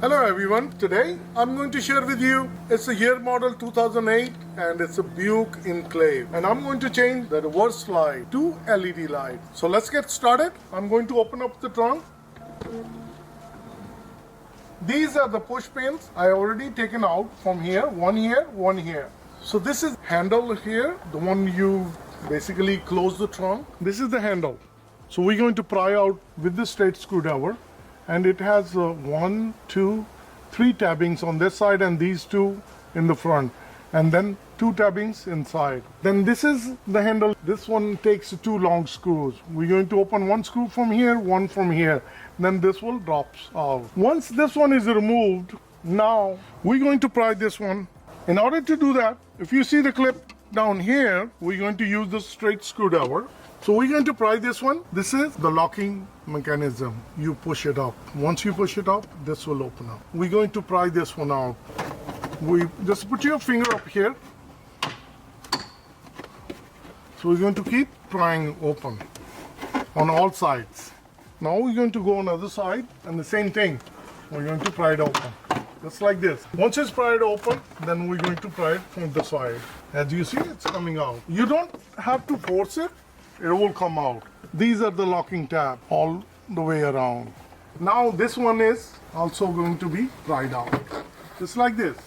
Hello everyone, today I'm going to share with you, it's a year model 2008 and it's a Buick Enclave, and I'm going to change the reverse light to LED light. So let's get started. I'm going to open up the trunk. These are the push pins I already taken out from here, one here. So this is handle here, the one you basically close the trunk. This is the handle. So we're going to pry out with the straight screwdriver. And it has 1, 2, 3 tabbings on this side and these two in the front, and then 2 tabbings inside. Then this is the handle. This one takes 2 long screws. We're going to open one screw from here, one from here. Then this will drop out. Once this one is removed, now we're going to pry this one. In order to do that, if you see the clip down here, we're going to use the straight screwdriver. So we're going to pry this one. This is the locking mechanism. You push it up. Once you push it up, this will open up. We're going to pry this one out. We just put your finger up here. So we're going to keep prying open on all sides. Now we're going to go on the other side and the same thing. We're going to pry it open. Just like this. Once it's pried open, then we're going to pry it from the side. As you see, it's coming out. You don't have to force it. It will come out. These are the locking tab all the way around. Now this one is also going to be pried out. Just like this.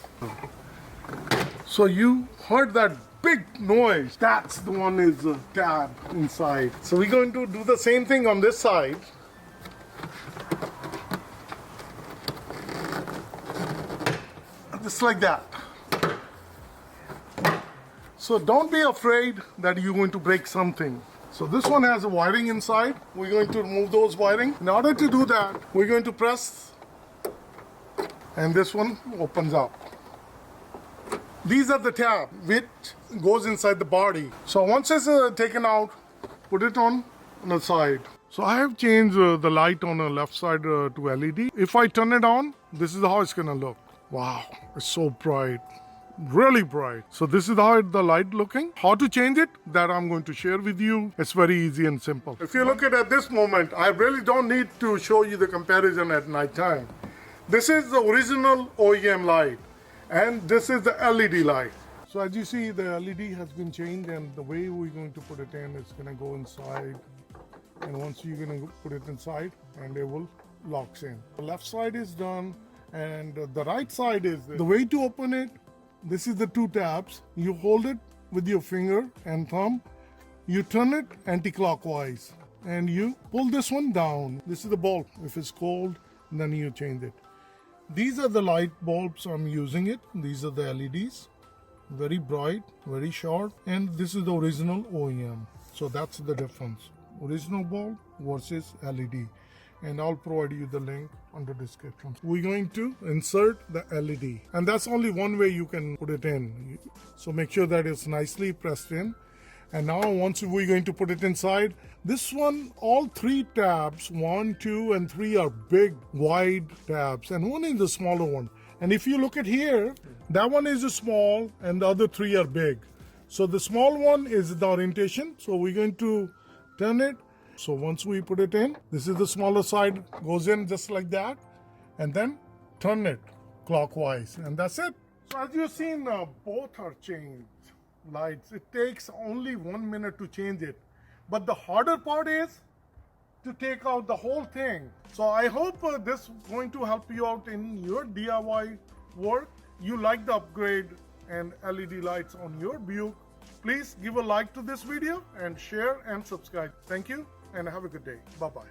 So you heard that big noise. That's the one is the tab inside. So we're going to do the same thing on this side. Just like that. So don't be afraid that you're going to break something. So this one has a wiring inside. We're going to remove those wiring. In order to do that, we're going to press and this one opens up. These are the tab which goes inside the body. So once it's taken out, put it on the side. So I have changed the light on the left side to LED. If I turn it on, this is how it's gonna look. Wow, it's so bright. Really bright. So this is how the light looking. How to change it, that I'm going to share with you. It's very easy and simple. If you look at this moment, I really don't need to show you the comparison at night time. This is the original OEM light and this is the LED light. So as you see, the LED has been changed and the way we're going to put it in, it's going to go inside, and once you're going to put it inside and it will locks in. The left side is done and the right side is the way to open it. This is the 2 tabs. You hold it with your finger and thumb. You turn it anti-clockwise and you pull this one down. This is the bulb. If it's cold, then you change it. These are the light bulbs I'm using it. These are the LEDs. Very bright, very short. And this is the original OEM. So that's the difference. Original bulb versus LED. And I'll provide you the link under description. We're going to insert the LED, and that's only one way you can put it in. So make sure that it's nicely pressed in. And now once we're going to put it inside, this one, all 3 tabs, 1, 2, and 3 are big, wide tabs, and one is the smaller one. And if you look at here, that one is small and the other 3 are big. So the small one is the orientation. So we're going to turn it. So once we put it in, this is the smaller side, goes in just like that, and then turn it clockwise, and that's it. So as you've seen, both are changed lights. It takes only 1 minute to change it. But the harder part is to take out the whole thing. So I hope this is going to help you out in your DIY work. You like the upgrade and LED lights on your Buick. Please give a like to this video and share and subscribe. Thank you and have a good day. Bye-bye.